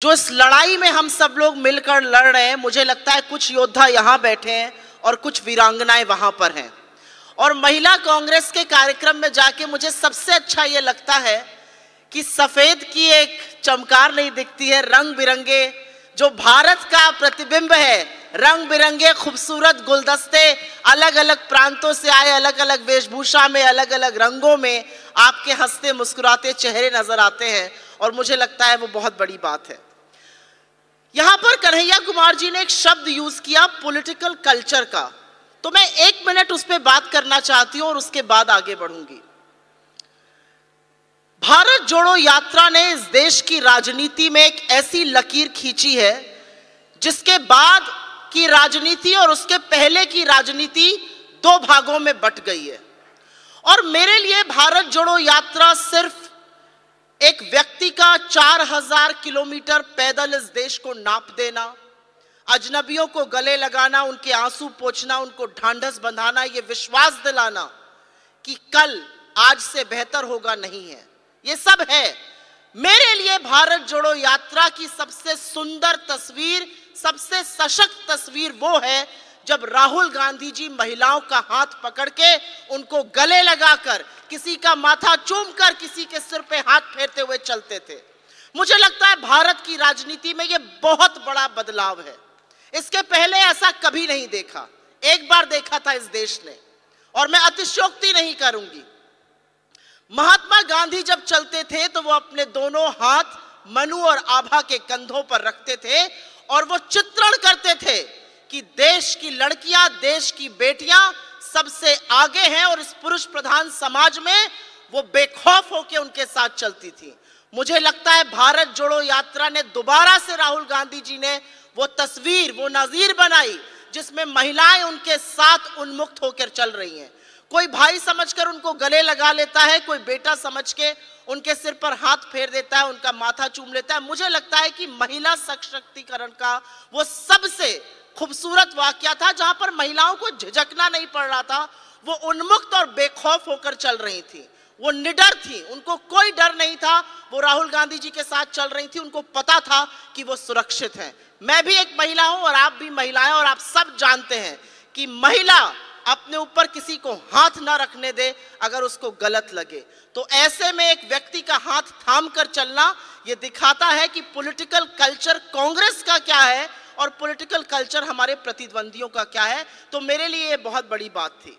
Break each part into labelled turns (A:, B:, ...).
A: जो इस लड़ाई में हम सब लोग मिलकर लड़ रहे हैं, मुझे लगता है कुछ योद्धा यहाँ बैठे हैं और कुछ वीरांगनाएं वहां पर हैं। और महिला कांग्रेस के कार्यक्रम में जाके मुझे सबसे अच्छा ये लगता है कि सफेद की एक चमकार नहीं दिखती है, रंग बिरंगे जो भारत का प्रतिबिंब है, रंग बिरंगे खूबसूरत गुलदस्ते अलग अलग प्रांतों से आए, अलग अलग वेशभूषा में, अलग अलग रंगों में आपके हंसते मुस्कुराते चेहरे नजर आते हैं और मुझे लगता है वो बहुत बड़ी बात है। यहां पर कन्हैया कुमार जी ने एक शब्द यूज किया पॉलिटिकल कल्चर का, तो मैं 1 मिनट उस पर बात करना चाहती हूं और उसके बाद आगे बढ़ूंगी। भारत जोड़ो यात्रा ने इस देश की राजनीति में एक ऐसी लकीर खींची है जिसके बाद की राजनीति और उसके पहले की राजनीति 2 भागों में बट गई है। और मेरे लिए भारत जोड़ो यात्रा सिर्फ एक व्यक्ति का 4000 किलोमीटर पैदल इस देश को नाप देना, अजनबियों को गले लगाना, उनके आंसू पोंछना, उनको ढांढस बंधाना, ये विश्वास दिलाना कि कल आज से बेहतर होगा नहीं है, ये सब है। मेरे लिए भारत जोड़ो यात्रा की सबसे सुंदर तस्वीर, सबसे सशक्त तस्वीर वो है जब राहुल गांधी जी महिलाओं का हाथ पकड़ के उनको गले लगाकर, किसी का माथा चूमकर, किसी के सिर पे हाथ फेरते हुए चलते थे। मुझे लगता है भारत की राजनीति में ये बहुत बड़ा बदलाव है। इसके पहले ऐसा कभी नहीं देखा, एक बार देखा था इस देश ने, और मैं अतिशयोक्ति नहीं करूंगी। महात्मा गांधी जब चलते थे तो वो अपने दोनों हाथ मनु और आभा के कंधों पर रखते थे और वो चित्रण करते थे कि देश की लड़कियां, देश की बेटियां सबसे आगे हैं और इस पुरुष प्रधान समाज में वो बेखौफ होकर उनके साथ चलती थी। मुझे लगता है भारत जोड़ो यात्रा ने दोबारा से राहुल गांधी जी ने वो तस्वीर, वो नजीर बनाई जिसमें महिलाएं उनके साथ उन्मुक्त होकर चल रही हैं। कोई भाई समझकर उनको गले लगा लेता है, कोई बेटा समझ के उनके सिर पर हाथ फेर देता है, उनका माथा चूम लेता है। मुझे लगता है कि महिला सशक्तिकरण का वो सबसे खूबसूरत वाकया था जहां पर महिलाओं को झिझकना नहीं पड़ रहा था, वो उन्मुक्त और बेखौफ होकर चल रही थी, वो निडर थी, उनको कोई डर नहीं था। वो राहुल गांधी जी के साथ चल रही थी, उनको पता था कि वो सुरक्षित हैं। मैं भी एक महिला हूं और आप भी महिलाएं, और आप सब जानते हैं कि महिला अपने ऊपर किसी को हाथ ना रखने दे अगर उसको गलत लगे। तो ऐसे में एक व्यक्ति का हाथ थाम कर चलना ये दिखाता है कि पॉलिटिकल कल्चर कांग्रेस का क्या है और पॉलिटिकल कल्चर हमारे प्रतिद्वंदियों का क्या है। तो मेरे लिए ये बहुत बड़ी बात थी।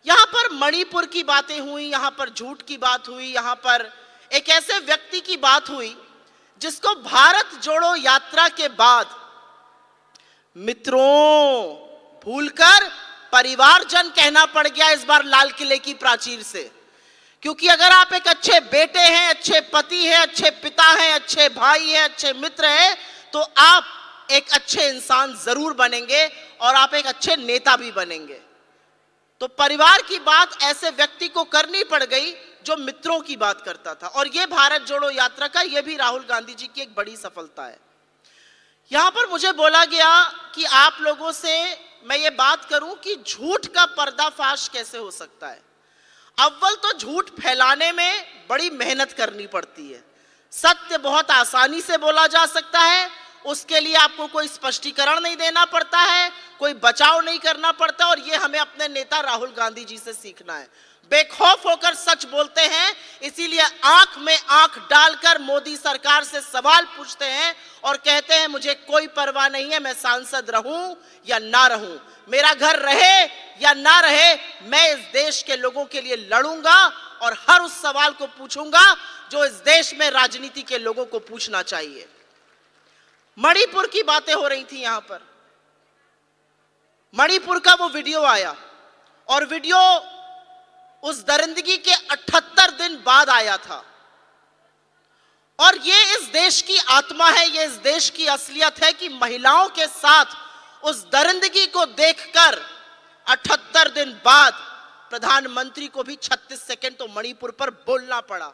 A: यहां पर मणिपुर की बातें हुई, यहां पर झूठ की बात हुई, यहां पर एक ऐसे व्यक्ति की बात हुई जिसको भारत जोड़ो यात्रा के बाद मित्रों भूलकर परिवारजन कहना पड़ गया इस बार लाल किले की प्राचीर से। क्योंकि अगर आप एक अच्छे बेटे हैं, अच्छे पति हैं, अच्छे पिता हैं, अच्छे भाई हैं, अच्छे मित्र हैं, तो आप एक अच्छे इंसान जरूर बनेंगे और आप एक अच्छे नेता भी बनेंगे। तो परिवार की बात ऐसे व्यक्ति को करनी पड़ गई जो मित्रों की बात करता था, और यह भारत जोड़ो यात्रा का, यह भी राहुल गांधी जी की एक बड़ी सफलता है। यहां पर मुझे बोला गया कि आप लोगों से मैं ये बात करूं कि झूठ का पर्दाफाश कैसे हो सकता है। अव्वल तो झूठ फैलाने में बड़ी मेहनत करनी पड़ती है, सत्य बहुत आसानी से बोला जा सकता है, उसके लिए आपको कोई स्पष्टीकरण नहीं देना पड़ता है, कोई बचाव नहीं करना पड़ता, और ये हमें अपने नेता राहुल गांधी जी से सीखना है। बेखौफ होकर सच बोलते हैं, इसीलिए आंख में आंख डालकर मोदी सरकार से सवाल पूछते हैं और कहते हैं मुझे कोई परवाह नहीं है, मैं सांसद रहूं या ना रहूं, मेरा घर रहे या ना रहे, मैं इस देश के लोगों के लिए लड़ूंगा और हर उस सवाल को पूछूंगा जो इस देश में राजनीति के लोगों को पूछना चाहिए। मणिपुर की बातें हो रही थी, यहां पर मणिपुर का वो वीडियो आया और वीडियो उस दरिंदगी के 78 दिन बाद आया था, और ये इस देश की आत्मा है, ये इस देश की असलियत है कि महिलाओं के साथ उस दरिंदगी को देखकर 78 दिन बाद प्रधानमंत्री को भी 36 सेकंड तो मणिपुर पर बोलना पड़ा,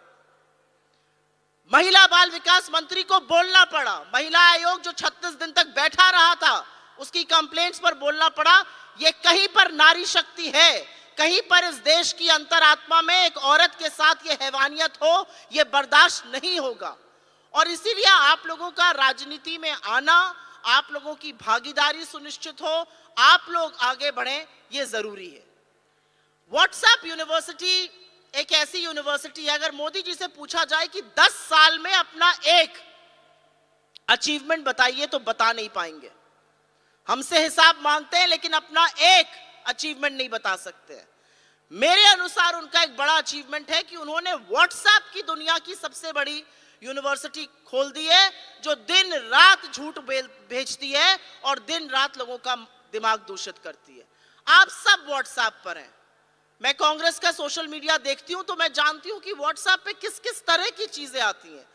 A: महिला बाल विकास मंत्री को बोलना पड़ा, महिला आयोग जो 36 दिन तक बैठा रहा था उसकी कंप्लेंट्स पर बोलना पड़ा। ये कहीं पर नारी शक्ति है, कहीं पर इस देश की अंतरात्मा में एक औरत के साथ ये हैवानियत हो, ये बर्दाश्त नहीं होगा। और इसीलिए आप लोगों का राजनीति में आना, आप लोगों की भागीदारी सुनिश्चित हो, आप लोग आगे बढ़ें, ये जरूरी है। व्हाट्सएप यूनिवर्सिटी एक ऐसी यूनिवर्सिटी है, अगर मोदी जी से पूछा जाए कि 10 साल में अपना एक अचीवमेंट बताइए तो बता नहीं पाएंगे। हमसे हिसाब मांगते हैं लेकिन अपना एक अचीवमेंट नहीं बता सकते हैं। मेरे अनुसार उनका एक बड़ा अचीवमेंट है कि उन्होंने व्हाट्सएप की दुनिया की सबसे बड़ी यूनिवर्सिटी खोल दी है, जो दिन रात झूठ भेजती है और दिन रात लोगों का दिमाग दूषित करती है। आप सब व्हाट्सएप पर हैं। मैं कांग्रेस का सोशल मीडिया देखती हूं तो मैं जानती हूं कि व्हाट्सएप पे किस किस तरह की चीजें आती हैं।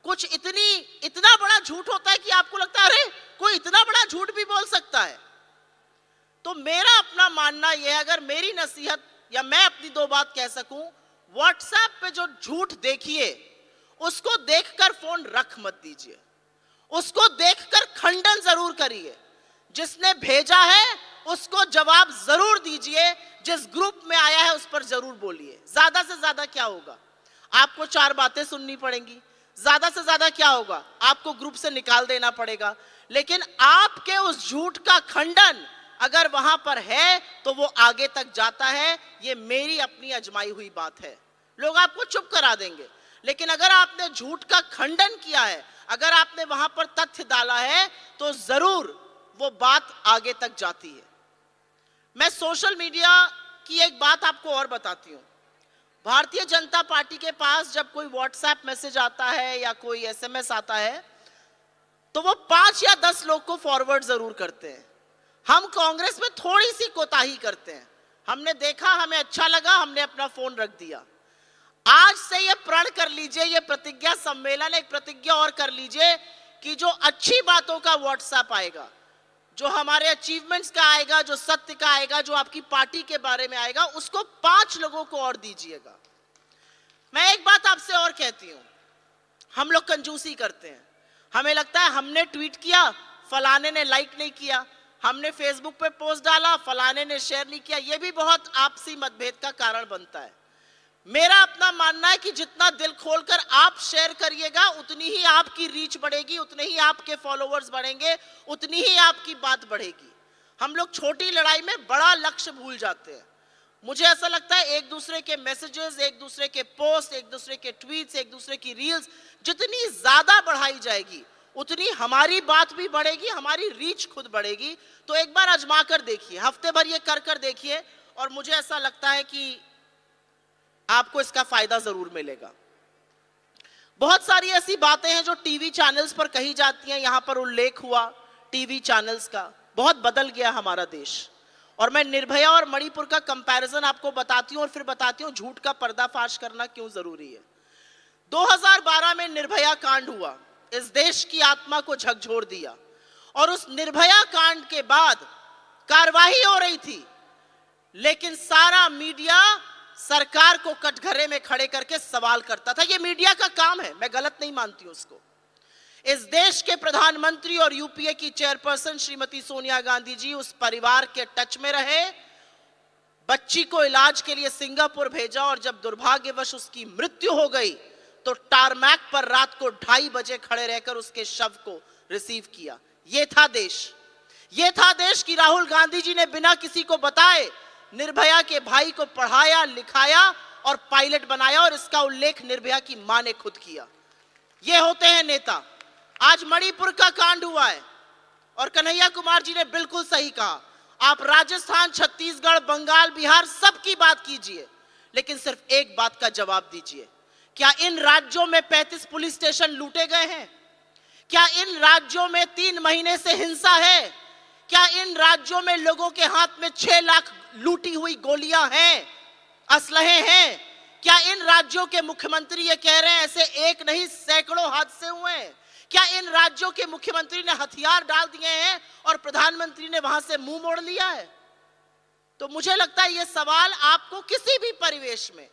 A: कुछ इतना बड़ा झूठ होता है कि आपको लगता है अरे कोई इतना बड़ा झूठ भी बोल सकता है। तो मेरा अपना मानना यह है, अगर मेरी नसीहत या मैं अपनी दो बात कह सकूं, व्हाट्सएप पे जो झूठ देखिए उसको देखकर फोन रख मत दीजिए, उसको देखकर खंडन जरूर करिए। जिसने भेजा है उसको जवाब जरूर दीजिए, जिस ग्रुप में आया है उस पर जरूर बोलिए। ज्यादा से ज्यादा क्या होगा, आपको 4 बातें सुननी पड़ेंगी। ज्यादा से ज्यादा क्या होगा, आपको ग्रुप से निकाल देना पड़ेगा। लेकिन आपके उस झूठ का खंडन अगर वहां पर है तो वो आगे तक जाता है। ये मेरी अपनी अजमाई हुई बात है। लोग आपको चुप करा देंगे, लेकिन अगर आपने झूठ का खंडन किया है, अगर आपने वहां पर तथ्य डाला है, तो जरूर वो बात आगे तक जाती है। मैं सोशल मीडिया की एक बात आपको और बताती हूं। भारतीय जनता पार्टी के पास जब कोई व्हाट्सएप मैसेज आता है या कोई एसएमएस आता है तो वो 5 या 10 लोग को फॉरवर्ड जरूर करते हैं। हम कांग्रेस में थोड़ी सी कोताही करते हैं। हमने देखा, हमें अच्छा लगा, हमने अपना फोन रख दिया। आज से ये प्रण कर लीजिए, ये प्रतिज्ञा सम्मेलन एक प्रतिज्ञा और कर लीजिए कि जो अच्छी बातों का व्हाट्सएप आएगा, जो हमारे अचीवमेंट्स का आएगा, जो सत्य का आएगा, जो आपकी पार्टी के बारे में आएगा, उसको 5 लोगों को और दीजिएगा। मैं एक बात आपसे और कहती हूं, हम लोग कंजूसी करते हैं। हमें लगता है हमने ट्वीट किया, फलाने ने लाइक नहीं किया, हमने फेसबुक पे पोस्ट डाला, फलाने ने शेयर नहीं किया। यह भी बहुत आपसी मतभेद का कारण बनता है। मेरा अपना मानना है कि जितना दिल खोलकर आप शेयर करिएगा, उतनी ही आपकी रीच बढ़ेगी, उतने ही आपके फॉलोअर्स बढ़ेंगे, उतनी ही आपकी बात बढ़ेगी। हम लोग छोटी लड़ाई में बड़ा लक्ष्य भूल जाते हैं। मुझे ऐसा लगता है एक दूसरे के मैसेजेस, एक दूसरे के पोस्ट, एक दूसरे के ट्वीट्स, एक दूसरे की रील्स जितनी ज्यादा बढ़ाई जाएगी, उतनी हमारी बात भी बढ़ेगी, हमारी रीच खुद बढ़ेगी। तो एक बार आजमा कर देखिए, हफ्ते भर ये कर देखिए, और मुझे ऐसा लगता है कि आपको इसका फायदा जरूर मिलेगा। बहुत सारी ऐसी बातें हैं जो टीवी चैनल्स पर कही जाती हैं। यहां पर उल्लेख हुआ टीवी चैनल्स का। बहुत बदल गया हमारा देश। और मैं निर्भया और मणिपुर का कंपैरिजन आपको बताती हूं और फिर बताती हूं झूठ का पर्दाफाश करना क्यों जरूरी है। 2012 में निर्भया कांड हुआ, इस देश की आत्मा को झकझोर दिया। और उस निर्भया कांड के बाद कार्रवाई हो रही थी, लेकिन सारा मीडिया सरकार को कटघरे में खड़े करके सवाल करता था। यह मीडिया का काम है, मैं गलत नहीं मानती हूं उसको। इस देश के प्रधानमंत्री और यूपीए की चेयरपर्सन श्रीमती सोनिया गांधी जी उस परिवार के टच में रहे, बच्ची को इलाज के लिए सिंगापुर भेजा, और जब दुर्भाग्यवश उसकी मृत्यु हो गई तो टारमैक पर रात को 2:30 बजे खड़े रहकर उसके शव को रिसीव किया। यह था देश। यह था देश कि राहुल गांधी जी ने बिना किसी को बताए निर्भया के भाई को पढ़ाया, लिखाया और पायलट बनाया, और इसका उल्लेख निर्भया की मां ने खुद किया। ये होते हैं नेता। आज मणिपुर का कांड हुआ है और कन्हैया कुमार जी ने बिल्कुल सही कहा। आप राजस्थान, छत्तीसगढ़, बंगाल, बिहार सबकी बात कीजिए, लेकिन सिर्फ एक बात का जवाब दीजिए, क्या इन राज्यों में 35 पुलिस स्टेशन लूटे गए हैं? क्या इन राज्यों में 3 महीने से हिंसा है? क्या इन राज्यों में लोगों के हाथ में 6 लाख लूटी हुई गोलियां हैं, असलहे हैं? क्या इन राज्यों के मुख्यमंत्री ये कह रहे हैं ऐसे एक नहीं सैकड़ों हादसे हुए हैं? क्या इन राज्यों के मुख्यमंत्री ने हथियार डाल दिए हैं और प्रधानमंत्री ने वहां से मुंह मोड़ लिया है? तो मुझे लगता है ये सवाल आपको किसी भी परिवेश में,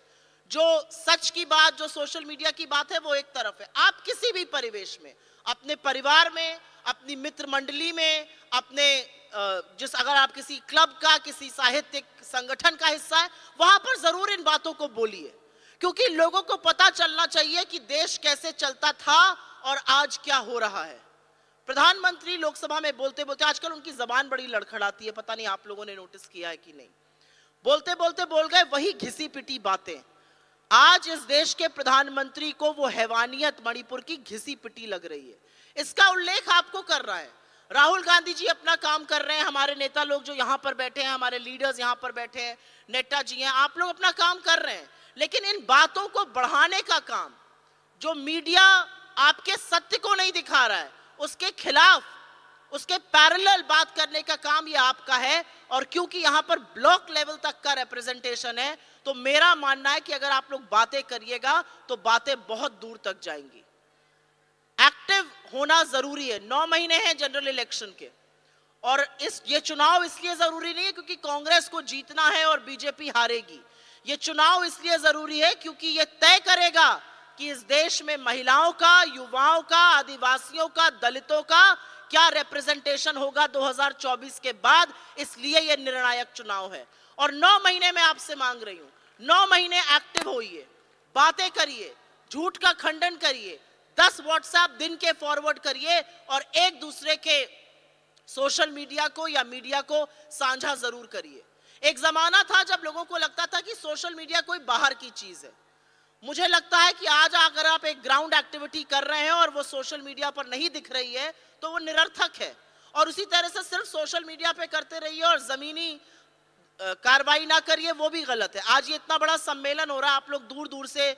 A: जो सच की बात, जो सोशल मीडिया की बात है वो एक तरफ है, आप किसी भी परिवेश में, अपने परिवार में, अपनी मित्र मंडली में, अपने अगर आप किसी क्लब का, किसी साहित्यिक संगठन का हिस्सा है, वहां पर जरूर इन बातों को बोलिए, क्योंकि लोगों को पता चलना चाहिए कि देश कैसे चलता था और आज क्या हो रहा है। प्रधानमंत्री लोकसभा में बोलते बोलते, आजकल उनकी जबान बड़ी लड़खड़ाती है, पता नहीं आप लोगों ने नोटिस किया है कि नहीं, बोलते बोलते बोल गए वही घिसी पिटी बातें। आज इस देश के प्रधानमंत्री को वो हैवानियत मणिपुर की घिसी पिटी लग रही है, इसका उल्लेख आपको कर रहा है। राहुल गांधी जी अपना काम कर रहे हैं, हमारे नेता लोग जो यहां पर बैठे हैं, हमारे लीडर्स यहां पर बैठे हैं, नेता जी हैं, आप लोग अपना काम कर रहे हैं, लेकिन इन बातों को बढ़ाने का काम, जो मीडिया आपके सत्य को नहीं दिखा रहा है, उसके खिलाफ, उसके पैरेलल बात करने का काम ये आपका है। और क्योंकि यहां पर ब्लॉक लेवल तक का रिप्रेजेंटेशन है, तो मेरा मानना है कि अगर आप लोग बातें करिएगा तो बातें बहुत दूर तक जाएंगी। एक्टिव होना जरूरी है। 9 महीने हैं जनरल इलेक्शन के, और ये चुनाव इसलिए जरूरी नहीं है क्योंकि कांग्रेस को जीतना है और बीजेपी हारेगी। ये चुनाव इसलिए जरूरी है क्योंकि ये तय करेगा कि इस देश में महिलाओं का, युवाओं का, आदिवासियों का, दलितों का क्या रिप्रेजेंटेशन होगा 2024 के बाद। इसलिए यह निर्णायक चुनाव है। और 9 महीने में आपसे मांग रही हूं, 9 महीने एक्टिव होइए, बातें करिए, झूठ का खंडन करिए, 10 व्हाट्सएप दिन के फॉरवर्ड करिए और एक दूसरे के सोशल मीडिया को या मीडिया को साझा जरूर करिए। एक जमाना था जब लोगों को लगता था कि सोशल मीडिया कोई बाहर की चीज है। मुझे लगता है कि आज अगर आप एक ग्राउंड एक्टिविटी कर रहे हैं और वो सोशल मीडिया पर नहीं दिख रही है तो वो निरर्थक है। और उसी तरह से सिर्फ सोशल मीडिया पे करते रहिए और जमीनी कार्रवाई ना करिए, वो भी गलत है। आज ये इतना बड़ा सम्मेलन हो रहा है, आप लोग दूर दूर से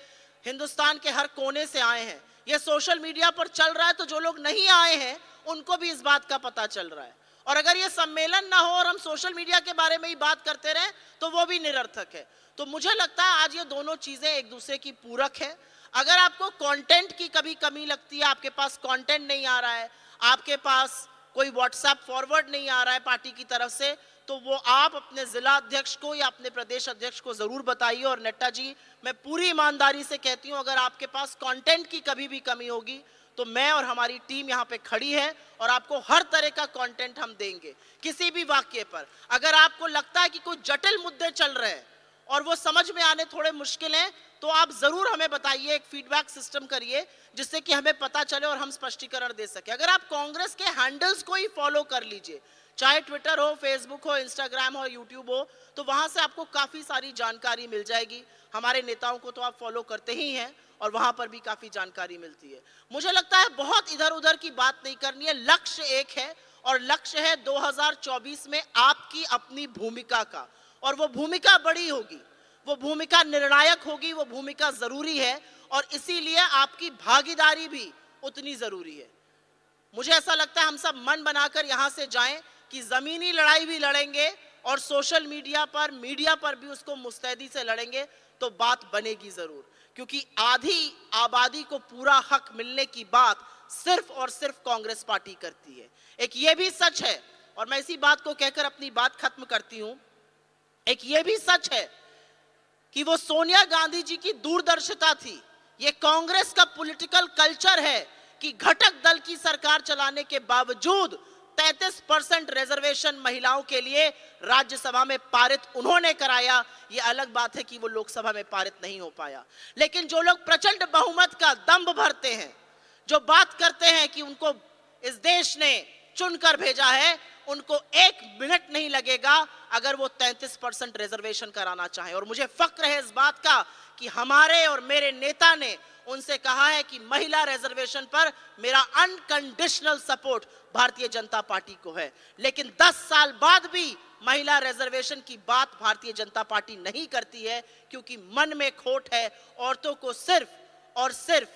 A: हिंदुस्तान के हर कोने से आए हैं, ये सोशल मीडिया पर चल रहा है, तो जो लोग नहीं आए हैं उनको भी इस बात का पता चल रहा है। और अगर ये सम्मेलन ना हो और हम सोशल मीडिया के बारे में ही बात करते रहें तो वो भी निरर्थक है। तो मुझे लगता है आज ये दोनों चीजें एक दूसरे की पूरक है। अगर आपको कंटेंट की कभी कमी लगती है, आपके पास कंटेंट नहीं आ रहा है, आपके पास कोई व्हाट्सएप फॉरवर्ड नहीं आ रहा है पार्टी की तरफ से, तो वो आप अपने जिला अध्यक्ष को या अपने प्रदेश अध्यक्ष को जरूर बताइए। और नड्डा जी, मैं पूरी ईमानदारी से कहती हूं, अगर आपके पास कंटेंट की कभी भी कमी होगी तो मैं और हमारी टीम यहाँ पे खड़ी है और आपको हर तरह का कंटेंट हम देंगे। किसी भी वाक्य पर अगर आपको लगता है कि कोई जटिल मुद्दे चल रहे हैं और वो समझ में आने थोड़े मुश्किल हैं, तो आप जरूर हमें बताइए, एक फीडबैक सिस्टम करिए जिससे कि हमें पता चले और हम स्पष्टीकरण दे सके। अगर आप कांग्रेस के हैंडल्स को ही फॉलो कर लीजिए, चाहे ट्विटर हो, फेसबुक हो, इंस्टाग्राम हो, यूट्यूब हो, तो वहां से आपको काफी सारी जानकारी मिल जाएगी। हमारे नेताओं को तो आप फॉलो करते ही हैं और वहां पर भी काफी जानकारी मिलती है। मुझे लगता है बहुत इधर उधर की बात नहीं करनी है, लक्ष्य एक है और लक्ष्य है 2024 में आपकी अपनी भूमिका का। और वो भूमिका बड़ी होगी, वो भूमिका निर्णायक होगी, वो भूमिका जरूरी है और इसीलिए आपकी भागीदारी भी उतनी जरूरी है। मुझे ऐसा लगता है हम सब मन बनाकर यहां से जाएं कि जमीनी लड़ाई भी लड़ेंगे और सोशल मीडिया पर भी उसको मुस्तैदी से लड़ेंगे तो बात बनेगी जरूर। क्योंकि आधी आबादी को पूरा हक मिलने की बात सिर्फ और सिर्फ कांग्रेस पार्टी करती है। एक ये भी सच है, और मैं इसी बात को कहकर अपनी बात खत्म करती हूं, एक ये भी सच है कि वो सोनिया गांधी जी की दूरदर्शिता थी। ये कांग्रेस का पॉलिटिकल कल्चर है कि घटक दल की सरकार चलाने के बावजूद 33% रिजर्वेशन महिलाओं के लिए राज्यसभा में पारित उन्होंने कराया। ये अलग बात है कि वो लोकसभा में पारित नहीं हो पाया, लेकिन जो लोग प्रचंड बहुमत का दंभ भरते हैं, जो बात करते हैं कि उनको इस देश ने चुनकर भेजा है, उनको 1 मिनट नहीं लगेगा अगर वो 33% रिजर्वेशन कराना चाहें। और मुझे फक्र है इस बात का कि हमारे और मेरे नेता ने उनसे कहा है कि महिला रिजर्वेशन पर मेरा unconditional support Bharatiya Janata party को है। लेकिन 10 साल बाद भी महिला रिजर्वेशन की बात भारतीय जनता पार्टी नहीं करती है, क्योंकि मन में खोट है। औरतों को सिर्फ और सिर्फ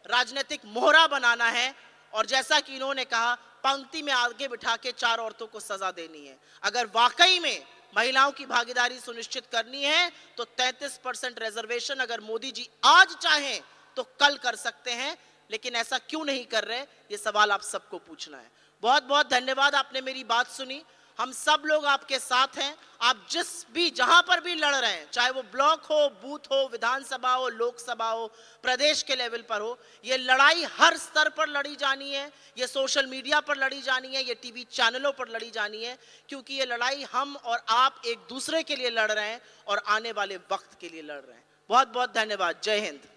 A: राजनीतिक मोहरा बनाना है और जैसा कि इन्होंने कहा, पंक्ति में आगे बिठा के 4 औरतों को सजा देनी है। अगर वाकई में महिलाओं की भागीदारी सुनिश्चित करनी है तो 33% रिजर्वेशन अगर मोदी जी आज चाहें तो कल कर सकते हैं, लेकिन ऐसा क्यों नहीं कर रहे, ये सवाल आप सबको पूछना है। बहुत बहुत धन्यवाद, आपने मेरी बात सुनी। हम सब लोग आपके साथ हैं। आप जहां पर भी लड़ रहे हैं, चाहे वो ब्लॉक हो, बूथ हो, विधानसभा हो, लोकसभा हो, प्रदेश के लेवल पर हो, ये लड़ाई हर स्तर पर लड़ी जानी है। ये सोशल मीडिया पर लड़ी जानी है, ये टीवी चैनलों पर लड़ी जानी है, क्योंकि ये लड़ाई हम और आप एक दूसरे के लिए लड़ रहे हैं और आने वाले वक्त के लिए लड़ रहे हैं। बहुत बहुत धन्यवाद। जय हिंद।